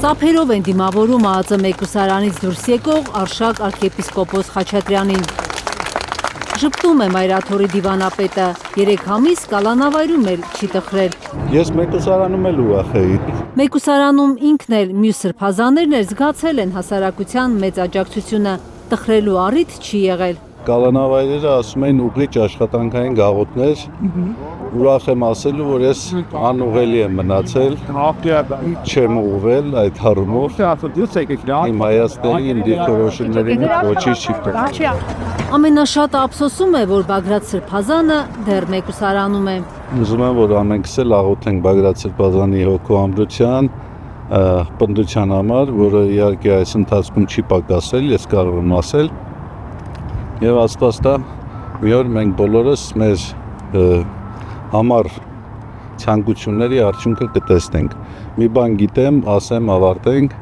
Ծափերով են դիմավորում ԱԱԾ մեկուսարանից դուրս եկող Արշակ arczepiskopos Խաչատրյանին։ Ժպտում է Մայրաթորի դիվանապետը, 3 ամիս կալանավայրում էլ չի տխրել։ Ես մեկուսարանում էլ ուրախ էի։ Մեկուսարանում ինքն էլ մյուս սրբազաններն էլ զգացել են հասարակության մեծ աջակցությունը, տխրելու առիթ չի եղել։ Կալանավայրերը ասում են ուղղիչ աշխատանքային գաղութներ, ուրախ եմ ասելու, որ ես անուղելի եմ մնացել, չեմ ուղղվել այդ հարումով, իմ Հայաստանի իմ դիրքորոշումներին ոչինչ չի փոխվել։ Ամենաշատը ափսոսում է, որ Բագրատ Սրբազանը դեռ մեկուսարանում է։ Ուզում եմ, որ ամենքս էլ աղոթենք Բագրատ Սրբազանի հոգու ամրության, պնդության համար, որը իհարկե այս ընթացքում չի պակասել, ես կարող եմ ասել, եւ Աստված տա, մի օր մենք բոլորս մեր համար ցանկությունների արդյունքը կտեսնենք։ Մի բան գիտեմ, ասեմ, ավարտենք,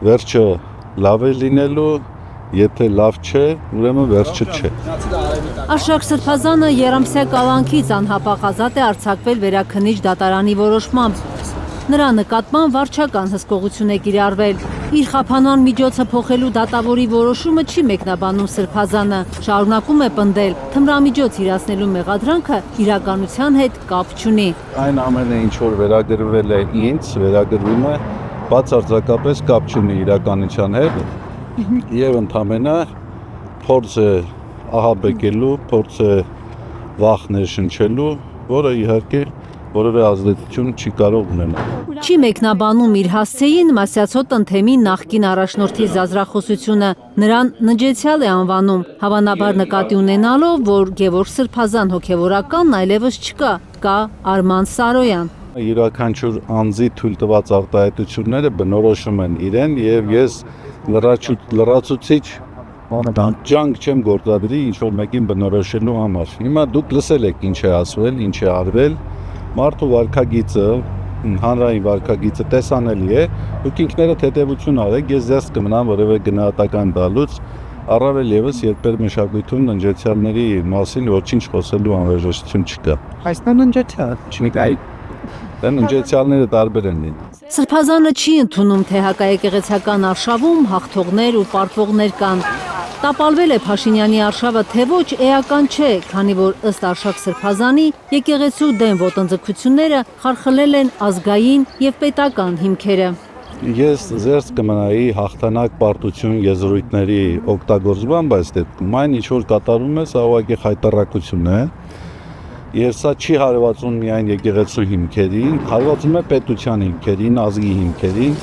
վերջը լավ է լինելու, եթե լավ չէ, ուրեմն վերջը չէ։ Արշակ Սրբազանը երամսյա կալանքից անհապաղ ազատ է արձակվել Վերաքննիչ դատարանի որոշմամբ։ Նրա նկատմամբ վարչական հսկողություն է կիրառվել։ Իր խափանման միջոցը փոխելու դատավորի որոշումը չի մեկնաբանում Սրբազանը, շարունակում է պնդել, թմրամիջոց իրացնելու մեղադրանքը իրականության հետ կապ չունի։ Այն ամենը, ինչ որ վերագրվել է ինձ, վերագրվում է, բացարձակապես կապ չունի իրականության հետ, եւ ընդհանրապես փորձ է ահաբեկելու, փորձ է վախ ներշնչելու, որը իհարկե որևէ ազդեցություն չի կարող ունենալ։ Չի մեկնաբանում իր հասցեին Մասյացո տնթեմի նախկին առաջնորդի զազրախոսությունը, նրան նջեցյալ է անվանում, հավանաբար նկատի ունենալով, որ Գևորգ Սրբազան հոգևորականն այլևս չկա, կա Արման Սարոյան։ Յուրաքանչյուր անձի թույլ տված արտահայտությունները բնորոշում են իրեն եւ ես լրացուցիչ ջանք չեմ գործադրի ինչ-որ մեկին բնորոշելու համար։ Հիմա դուք լսել եք ինչ է ասվել, ինչ է արվել, մարդու վարքագիծը, հանրային վարքագիծը տեսանելի է, դուք ինքներդ հետևություն արեք, ես ձեզ կմնամ որևէ գնահատական տալուց, առավել եւս երբեր մշակույթում ննջեցյալների մասին ոչինչ խոսելու անհրաժեշտություն չկա։ Այսինքն ննջեցյալ չնիկայի։ Դա ննջեցյալները տարբեր են լինում։ Սրբազանը չի ընդունում, թե հակաեկեղեցական արշավում հաղթողներ ու պարտվողներ կան։ Տապալվել է Փաշինյանի արշավը, թե ոչ էական չէ, քանի որ ըստ Արշակ Սրբազանի եկեղեցու դեմ ոտնձգությունները խարխլել են ազգային եւ պետական հիմքերը։ Ես զերծ կմնայի հաղթանակ պարտություն եզրույթների օգտագործման, բայց դեպքում այն ինչ որ կատարում է, սա ուղղակի խայտառակություն է։ Եվ սա չի հարվածում միայն եկեղեցու հիմքերին, հարվածում է պետության հիմքերին, ազգի հիմքերին։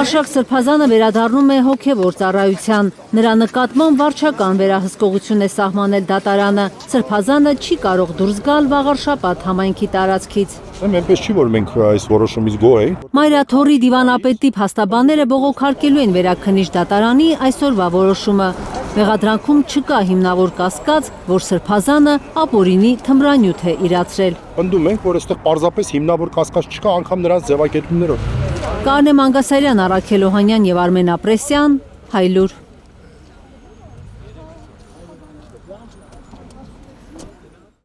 Արշակ Սրբազանը վերադառնում է հոգևոր ծառայության, նրա նկատմամբ վարչական վերահսկողություն է սահմանել դատարանը, Սրբազանը չի կարող դուրս գալ վաղարշաբաթ համայնքի տարածքից։ Այնպես չի, որ մենք այս որոշումից գոհ ենք։ Մայրաթորի դիվանապետի փաստաբանները բողոքարկելու են Վերաքննիչ դատարանի այսօրվա որոշումը։ Մեղադրանքում չկա հիմնավոր կասկած, որ Սրբազանը ապօրինի թմրանյութ է իրացրել։ Պնդում ենք, որ այստեղ պարզապես հիմնավոր կասկած չկա, անգամ նրանց ձևակերպումներով։ Կարնե Մանգասարյան, Առաքել Օհանյան եւ Արմեն Ապրեսյան, Հայլուր։